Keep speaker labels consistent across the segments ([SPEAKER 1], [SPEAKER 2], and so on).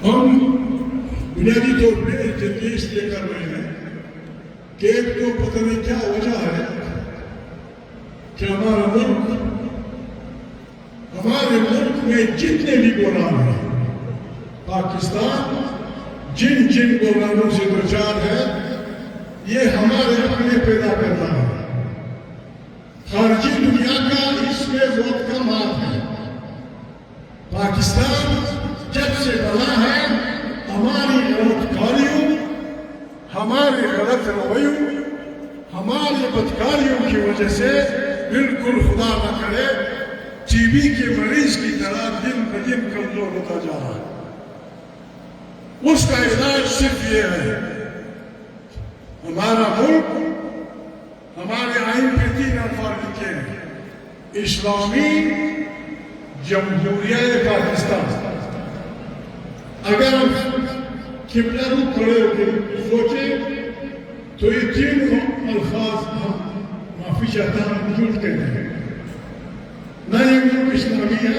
[SPEAKER 1] ہم بنیادی طور پہ جنگی اس لیے کر رہے ہیں کہ ایک تو پتہ نہیں کیا وجہ ہے کہ ہمارے ملک میں جتنے بھی گورنر ہیں، پاکستان جن گورنروں سے دوچار ہے یہ ہمارے اپنے پیدا کرتا ہے، خارجی دنیا کا اس میں بہت کم ہاتھ ہے۔ پاکستان جب سے بنا ہے ہماری غلط کاریوں، ہمارے غلط رویوں، ہماری بدکاریوں کی وجہ سے بالکل خدا نہ کرے ٹی بی کے مریض کی طرح دن بدن کمزور ہوتا جا رہا ہے۔ اس کا علاج صرف یہ ہے، ہمارا ملک ہمارے آئین پہ 3 الفاظ لکھے ہیں، اسلامی جمہوریہ پاکستان۔ اگر ہم قبلہ رو کھڑے ہو کے سوچیں تو یہ 3 الفاظ ہم معافی چاہتا ہوں جھوٹ کہتے ہیں۔ نہ یہ ملک اسلامی ہے،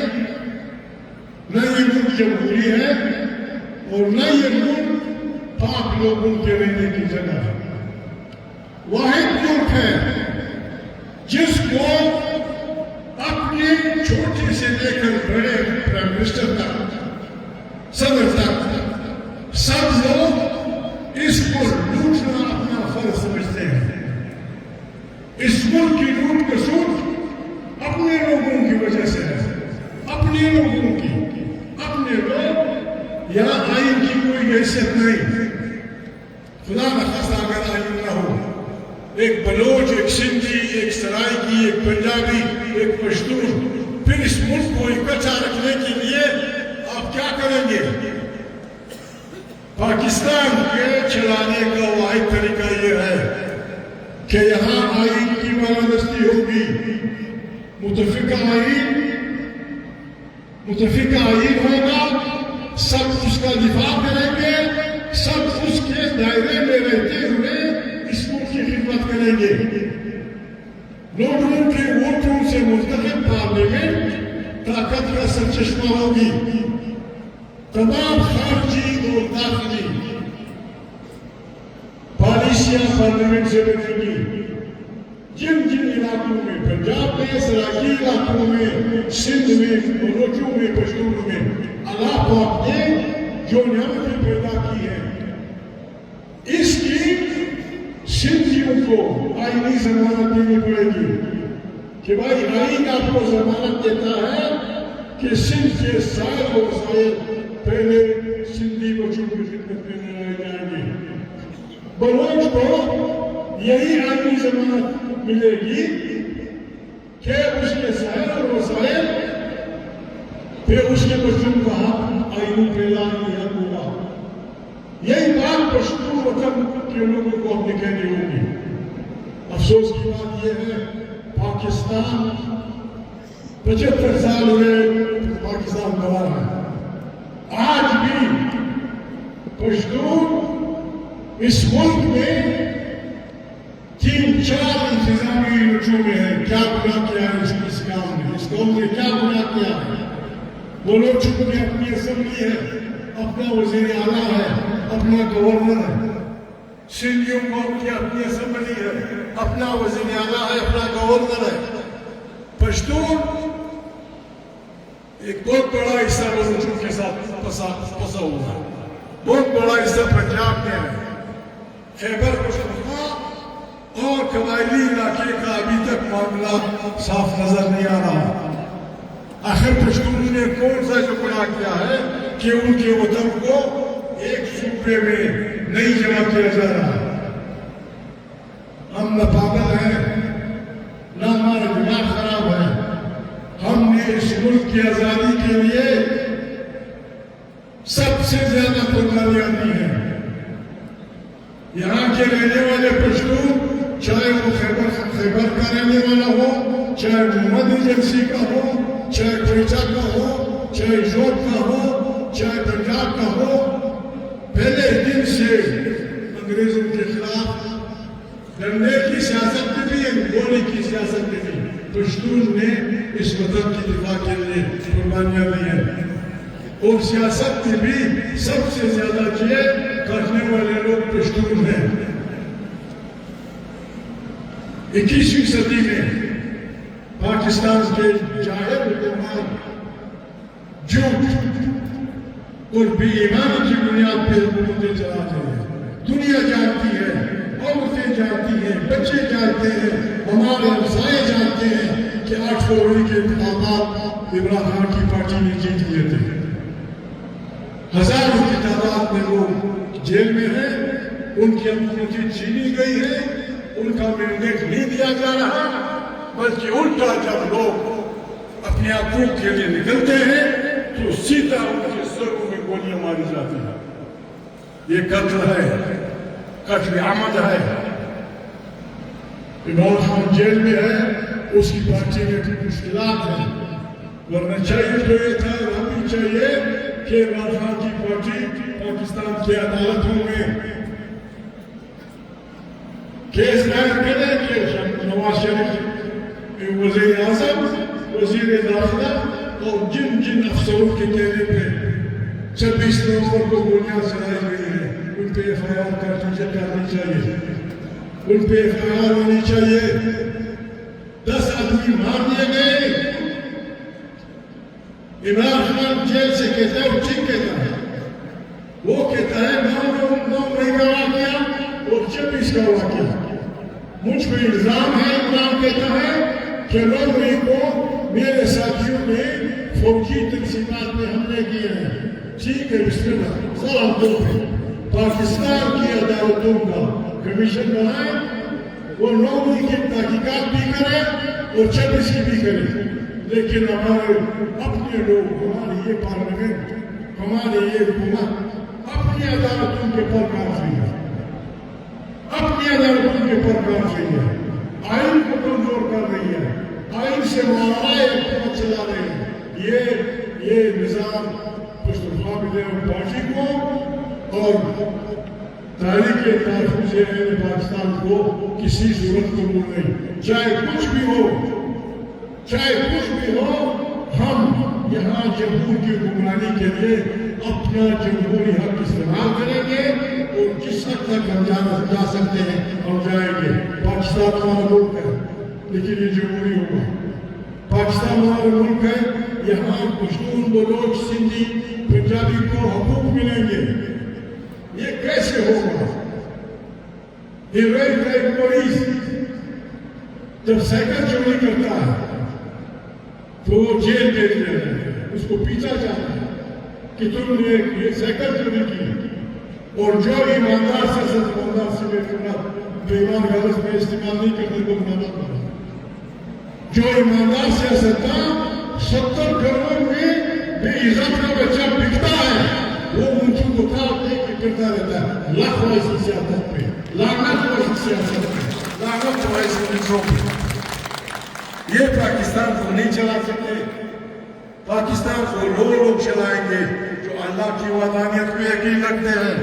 [SPEAKER 1] نہ یہ ملک جمہوری ہے، اور نہ یہ ملک پاک لوگوں کے رہنے کی جگہ ہے۔ واحد ملک ہے جس کو اپنے چھوٹے سے لے کر بڑے پرائم منسٹر تک، صدر تک، سب لوگ اس کو لوٹنا اپنا فرض سمجھتے ہیں۔ اس ملک کی لوٹ کسوٹ اپنے لوگوں کی وجہ سے ہے، اپنے لوگوں کی، اپنے لوگ، یہاں آئین کی کوئی حیثیت نہیں۔ خدا نخواستہ اگر آئین نہ ہو، ایک بلوچ، ایک سندھی، ایک سرائکی، ایک پنجابی، ایک پشتون، پھر اس ملک کو اکٹھا رکھنے کے لیے آپ کیا کریں گے؟ پاکستان کے چلانے کا واحد طریقہ یہ ہے کہ یہاں آئین کی بالادستی ہوگی، متفقہ آئین ہوگا، سب اس کا دفاع کریں گے، سب اس کے دائرے میں رہتے ہوئے اس ملک کی خدمت کریں گے۔ لوگوں کے ووٹوں سے منتخب پارلیمنٹ طاقت کا سرچشمہ ہوگی، تمام خارجی اور داخلی پالیسیاں پارلیمنٹ سے بنیں گی۔ جن علاقوں میں، پنجاب میں، سرائکی علاقوں میں، سندھ میں، بلوچوں میں، پشتونوں میں اللہ پاک نے جو نعمتیں پیدا کی ہیں، اس کی سندھیوں کو آئینی ضمانت دینی پڑے گی کہ بھائی آئین آپ کو ضمانت دیتا ہے کہ سندھ کے سارے وسائل پہلے سندھی بچوں کی خدمت میں لائے جائیں گے۔ بلوچ کو یہی آئینی ضمانت ملے گی کہ اس کے سارے وسائل پھر اس کے بچوں کا حق آئینی پھیلا نہیں ہوگا۔ یہی بات پشتون وطن کے لوگوں کو اب کہنی ہوگی۔ افسوس کی بات یہ ہے پاکستان 75 سال ہوئے پاکستان گوار ہے، آج بھی پشتون اس ملک میں 3-4 انتظامی رجوع میں ہیں۔ کیا گناہ کیا ہے اس کام نے، اس قوم نے کیا گناہ کیا ہے؟ وہ لوگ چونکہ اپنی اسمبلی ہے، اپنا وزیر اعلیٰ ہے، اپنا گورنر ہے، سندھیوں کو اپنی اسمبلی ہے، اپنا وزیر اعلیٰ ہے، اپنا گورنر ہے۔ پشتون ایک بہت بڑا حصہ بلوچوں کے ساتھ پسا ہوا ہے، بہت بڑا حصہ پنجاب میں ہے، خیبر پختونخوا اور قبائلی علاقے کا ابھی تک معاملہ صاف نظر نہیں آ رہا۔ آخر پشتون نے کون سا جو گناہ کیا ہے کہ ان کے وطن کو ایک صوبے میں نہیں جمع کیا جا رہا؟ ہم نہ پاگل ہیں، نہ ہمارا دماغ خراب ہے۔ ہم نے اس ملک کی آزادی کے لیے سب سے زیادہ قربانیاں دی ہیں۔ یہاں کے رہنے والے پشتون، چاہے وہ خیبر کا رہنے والا ہو، چاہے محمد ایجنسی کا ہو، چاہے کوئٹہ کا ہو، چاہے جوٹ کا ہو، چاہے پنجاب کا ہو، پہلے دن سے انگریزوں کے خلاف ڈنڈے کی سیاست میں بھی، گولی کی سیاست میں بھی پشتون نے اس وطن کی دفاع کے لیے قربانیاں دی ہیں۔ اور سیاست میں بھی سب سے زیادہ جیل کاٹنے والے لوگ پشتون ہیں۔ 21ویں صدی میں پاکستان کے جاہل حکمران جھوٹ اور بے ایمانی کی بنیاد پہ حکومتیں چلاتے ہیں۔ دنیا جانتی ہے، عورتیں جانتی ہیں، بچے جانتے ہیں، ہمارے ہمسائے جانتے ہیں کہ 8 فروری کے انتخابات عمران خان کی پارٹی نے جیت لیے تھے۔ ہزاروں کی تعداد میں لوگ جیل میں ہیں، ان کی امنیتی چھینی گئی ہے، ان کا مینڈیٹ نہیں دیا جا رہا، بلکہ الٹا جب لوگ اپنے حقوق کے لیے نکلتے ہیں تو سیدھا ان کے سروں میں گولیاں ماری جاتی ہیں۔ یہ قتل ہے، قتل عمد ہے۔ عمران خان جیل میں ہے، اس کی پارٹی میں مشکلات ہیں، ورنہ چاہیے تو یہ تھا، ہمیں چاہیے کہ عمران خان کی پارٹی پاکستان کی عدالتوں میں کیس دائر کرے کہ نواز شریف وزیر اعظم، وزیر داخلہ اور جن افسروں کے کہنے پہ 26 نومبر کو گولیاں چلائی گئی ہیں، ان پہ FIR کرنی چاہیے، ان پہ FIR ہونی چاہیے۔ 10 آدمی مار دیے گئے۔ عمران خان جیل سے کہتا ہے، وہ ٹھیک کہتا ہے، وہ کہتا ہے 9 مئی کا واقعہ اور 26 کا واقعہ۔ مجھ پہ الزام ہے، عمران کہتا ہے کہ 9 مئی کو میرے ساتھیوں نے فوجی تنظیمات میں حملے کیے ہیں۔ ٹھیک ہے، بسم اللہ، سلام دو پہ پاکستان کی عدالتوں کا کمیشن بنائے، وہ 9 مئی کی تحقیقات بھی کرے اور 26 کی بھی کرے، لیکن ہمارے اپنے لوگ، ہماری یہ پارلیمنٹ، ہماری یہ حکومت اپنی عدالتوں کے پر کافی ہے، اپنی عدالتوں کے پر کافی ہے، آئین کو کمزور کر رہی ہے، آئین سے معاملہ حکومت چلا رہے ہیں۔ یہ نظام پشتونخوا پارٹی کو اور تحریک تحفظ اہل پاکستان کو کسی صورت قبول نہیں۔ چاہے کچھ بھی ہو، چاہے کچھ بھی ہو، ہم یہاں جمہور کی حکمرانی کے لیے اپنا جمہوری حق استعمال کریں گے اور جس حد تک ہم جا سکتے ہیں ہم جائیں گے۔ پاکستان ہمارا ملک ہے، لیکن یہ جمہوری ہوگا۔ پاکستان ہمارا ملک ہے، یہاں پشتون، بلوچ، سندھی، پنجابی کو حقوق ملیں گے۔ یہ کیسے ہوگا؟ ریل پولیس جب سائیکل چوری کرتا ہے تو وہ جیل دے دیا جاتا ہے، اس کو پیچھا جاتا ہے کہ تم نے یہ سائیکل چوری کی، اور جو ایماندار سیاست مدار سے بے ایمان غلط میں استعمال نہیں کرنے کو منع کرتا۔ جو ایماندار سیاستدان 70 کروڑ میں بے عزت کا بچہ بکتا ہے، وہ منچو کو تھا دے کے کرتا رہتا ہے۔ لاکھ ایسی سیاست پہ، لعنت ایسی سیاست پہ، لعنت ایسی منچوں پہ۔ یہ پاکستان کو نہیں چلا سکتے۔ پاکستان کو لوگ چلائیں گے جو اللہ کی وحدانیت پہ یقین رکھتے ہیں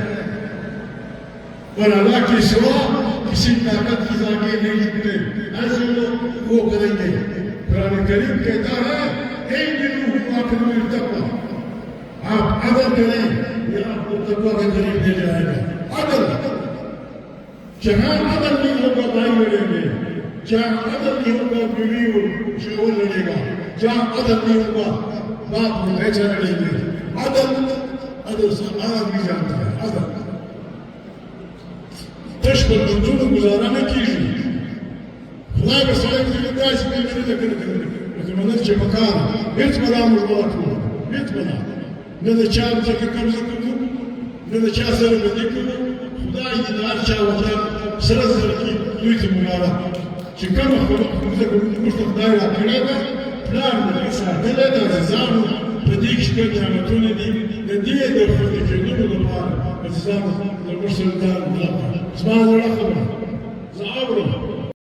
[SPEAKER 1] اور اللہ کے سوا کسی طاقت کی آگے نہیں جھکتے۔ ایسے لوگ وہ کریں گے۔ قرآن کریم کہتا ہے آپ عدل کریں، یہ آپ کو تقویٰ کے قریب لے جائے گا۔ عدل، جہاں عدل نہیں ہوگا بھائی لڑیں گے، جہاں عدل نہیں ہوگا بیوی اور شوہر لڑے گا، جہاں عدل نہیں ہوگا باپ اور بھیجا لڑیں گے۔ عدل سے آدمی جانتا ہے۔ عدل تش پر منظور گزارا نہ کیجیے۔ خدا کے سائے کی لگتا ہے اس میں میرے لیکن مدد چھ مکان ہیچ بنا مجھولا کھولا، ہیچ بنا نہ چاہ جگہ قبضہ کرو، نہ چاہ سر بدی کرو۔ خدا ادار چاہ وجہ سرزر کی دویت مگارا چکم قبضہ کرو مشتق دائرہ کھڑے گا پلان میں ایسا دلے دا زیزانو پدیکش کر جامتونے دی ندیے در خودی کے دونو دپار زیزانو در مرسل دار ملاقا اسمان اللہ خبر زعابرو